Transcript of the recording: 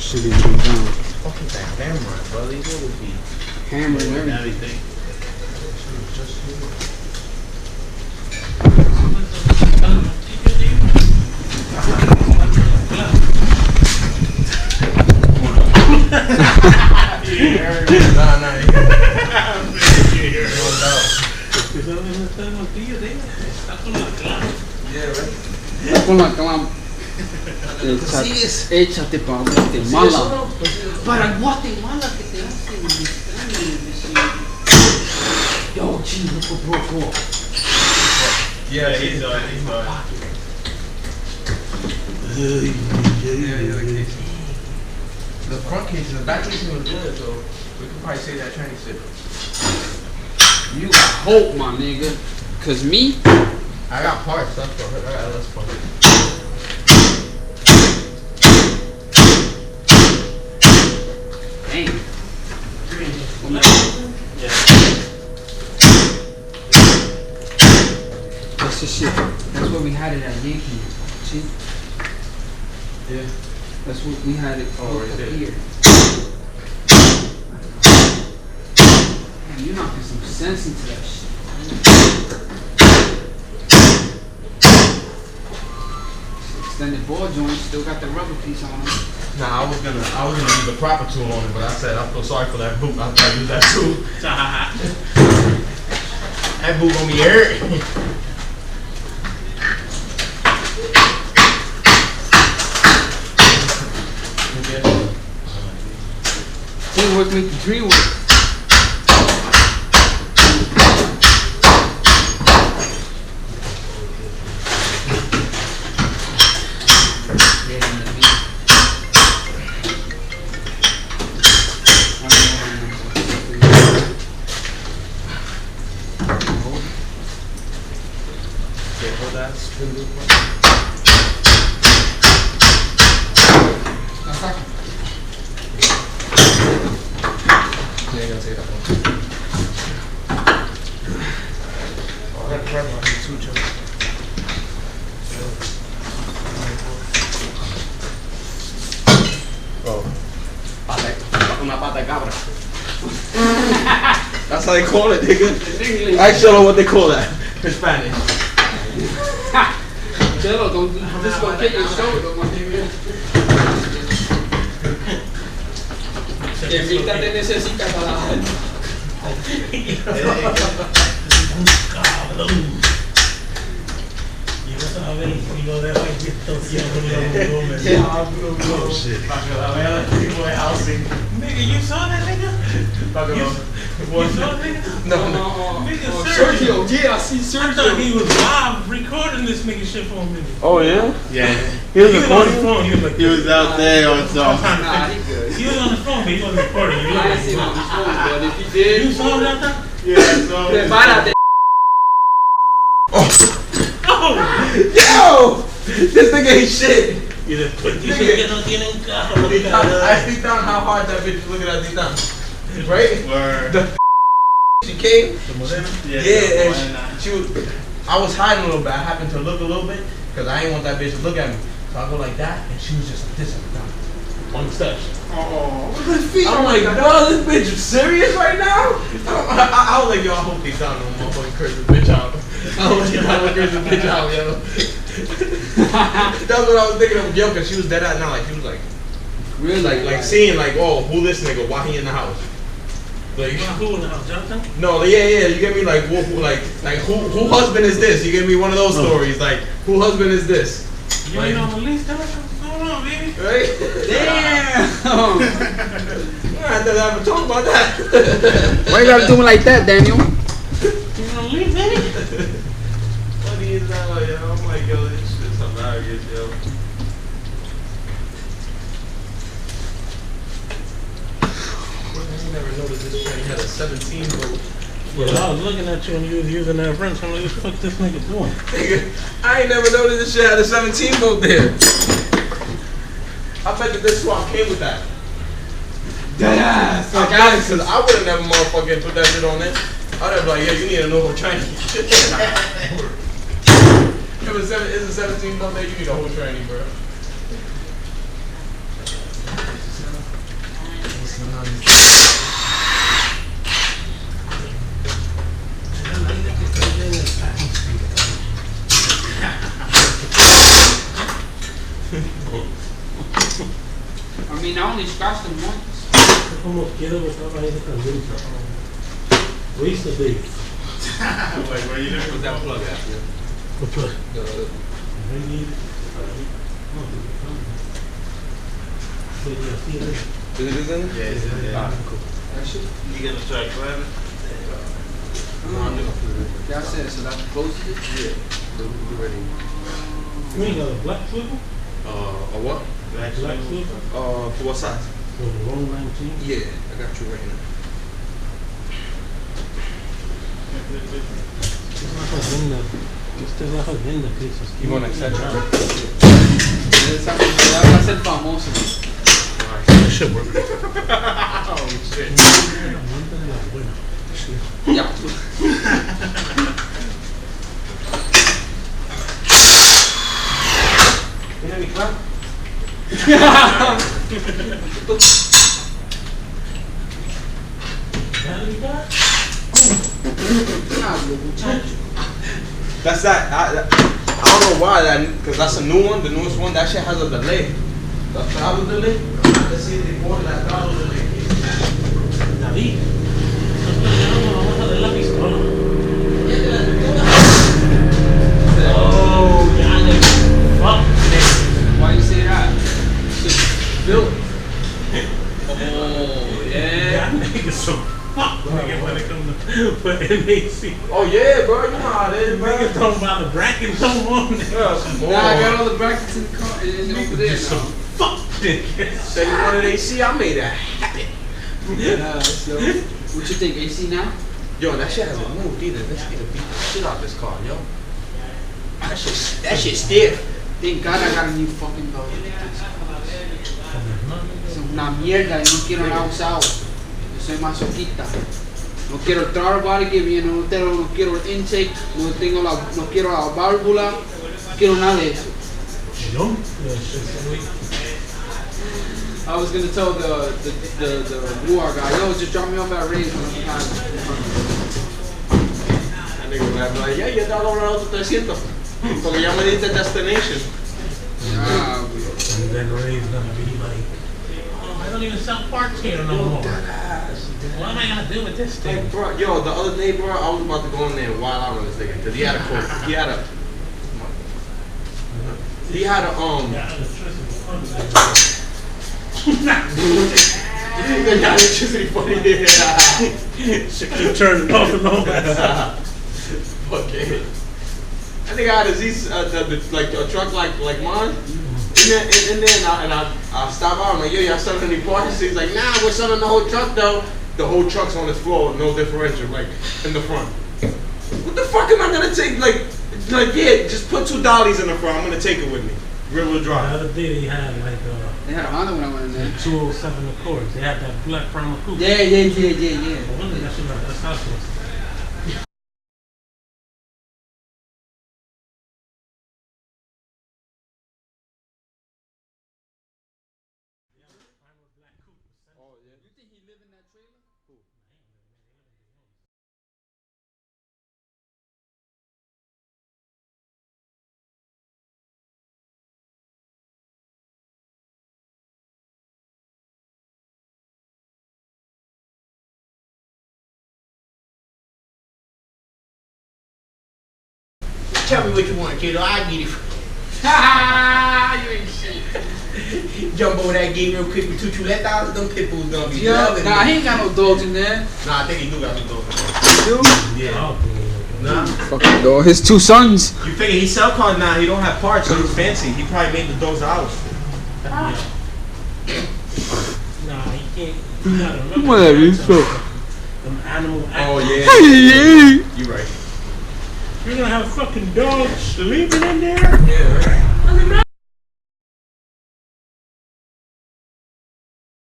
shit is going down. Fucking that hammer, bro. These would be Hammer and everything. Está con la clamp. Échate para Guatemala. Para Guatemala que te hacen yo, chido, bro. Yeah, he's on. The front case, the back case was good, so we could probably say that Chinese shit. You got hope, my nigga. Cause me, I got parts, that's for her. I got less parts. damn. Yeah. That's the shit. That's what we had it at Yankee. See? Yeah. That's what we had it right there. here. Man, you're knocking some sense into that shit. Extended ball joint, still got the rubber piece on it. Nah, I was gonna use the proper tool on it, but I said I feel sorry for that boot. I'll try to use that tool. That boot gonna be hurt. Teamwork make the dream work. That's how they call it, nigga. I actually don't know what they call that in Spanish. Chelo, don't dislocate your shoulder, my nigga. Que Vita te necesita para Oh shit. Nigga, you saw that nigga? You saw that nigga? No. Nigga, Sergio, yeah, I see Sergio. I thought he was live recording this nigga shit for a minute. Oh yeah? Yeah. He was on the phone. He was out there on something. Nah, he good. He was on the phone, but he wasn't recording. I ain't seen him on the phone, but if he did, You saw him out there? Yeah, I saw him. prepárate. Oh! Yo! This nigga ain't shit. Y después dice que no tienen carro. I think down how hard that bitch is looking at these down. Right? The she came. Yeah, and she was. I was hiding a little bit. I happened to look a little bit because I didn't want that bitch to look at me. So I go like that, and she was just like this at the time. On the steps. Oh, I'm like, bro, this bitch is serious right now? I was like, yo, I hope they down no motherfucking curse this bitch out. I hope they down no curse this bitch out, yo. That's what I was thinking of, yo, because she was dead at now. Like, she was like, really? like seeing, like, oh, who this nigga? Why he in the house? Like, Who in the house, Jonathan? no, yeah, you get me? Like, who husband is this? You get me? One of those stories. Like, who husband is this? You ain't on the list, Jonathan? Hold on, baby. Right? Damn! I had to have a talk about that. Why you gotta do me like that, Daniel? You on the list, baby? Funny as hell, yo. I'm like, yo, this shit's hilarious, yo. I never noticed this train had a 17 volt. Yeah, I was looking at you and you was using that wrench. I'm like, what the fuck this nigga doing? I ain't never noticed this shit had a 17 volt there. I bet that this swap came with that. Yeah, Because I would have never motherfucking put that shit on it. I'd have been like, yeah, you need a normal tranny. If it's a 17 volt there, you need a whole tranny, bro. I mean, I only scratched them once. Como quiero botar ahí de caliente. Waste of days. Wait, where you put that plug at? What plug? The Is it in? yeah, it's in there. Ah, cool. Actually, You get the track forever? that's it. So that closes it? Yeah. We're ready. You ain't got a black swivel? A what? Black swivel? For what size? For the long 19? Yeah, I got you right now. Esta es la agenda, Chris. You want to accept it? Esa va a ser famoso. That should work. Oh, shit. Ya. Mira mi plan. That's that. I don't know why because that's a new one, the newest one. That shit has a delay. The throttle delay. Let's see if they order that throttle delay. David, vamos a ver la pistola. Oh, ya le fuck. Why you say that? Shit, built. Oh, yeah. That nigga so fuck nigga when it comes to for MAC. Oh yeah, bro. You know how it is, bro. Niggas talking about the bracket no more. Nah, I got all the brackets in the car. It's over there So now. fuck nigga. Say you wanted AC, I made that happen. Yeah, so what you think, AC now? Yo, that shit hasn't moved either. Let's get a beat the shit out this car, yo. That shit stiff. Thank God I got a new fucking dog. Es una mierda, yo no quiero nada usado. Yo soy masoquista. No quiero el throttle body que viene, no quiero el intake, no quiero la válvula, no quiero nada de eso. No? I was gonna tell the war guy, yo, just drop me off at Ray's when I'm That nigga would be like, yeah, you got over out to 300. Porque ya me diste destination. Ah, And then Ray's gonna be like, oh, I don't even sell parts here no more. What am I gonna do with this thing? Like, bro, yo, the other day, bro, I was about to go in there and wild out on this nigga because he had a quote. He had a the electricity funny. Should keep turning off and on. Okay. I think I had a like a truck like mine. In there, and I stop out. I'm like, yo, y'all selling any parts? He's like, nah, we're selling the whole truck though. The whole truck's on its floor, no differential, like in the front. What the fuck am I gonna take? Like yeah, just put 2 dollies in the front. I'm gonna take it with me. Rear wheel The drive. other day they had like they had a Honda when I went in there. 207 Accords. They had that black Primal coupe. Yeah. One of that shit, that's how it was. You think he live in that trailer? Tell me what you want, kiddo. I get it. Ha! You ain't shit. Jump over that gate real quick with 2 chuletas. Them pit bulls gonna be Yeah, loving nah, it. he ain't got no dogs in there. Nah, I think he do got some dogs. You? Yeah. Oh, Nah. Fucking dog. His 2 sons. You figure he sell cars now, he don't have parts, so he's fancy. He probably made the dogs out. nah, he can't. You gotta remember. Whatever, that's so. Them animal. Oh yeah. Hey, You right. You're gonna have a fucking dog sleeping in there? Yeah, right.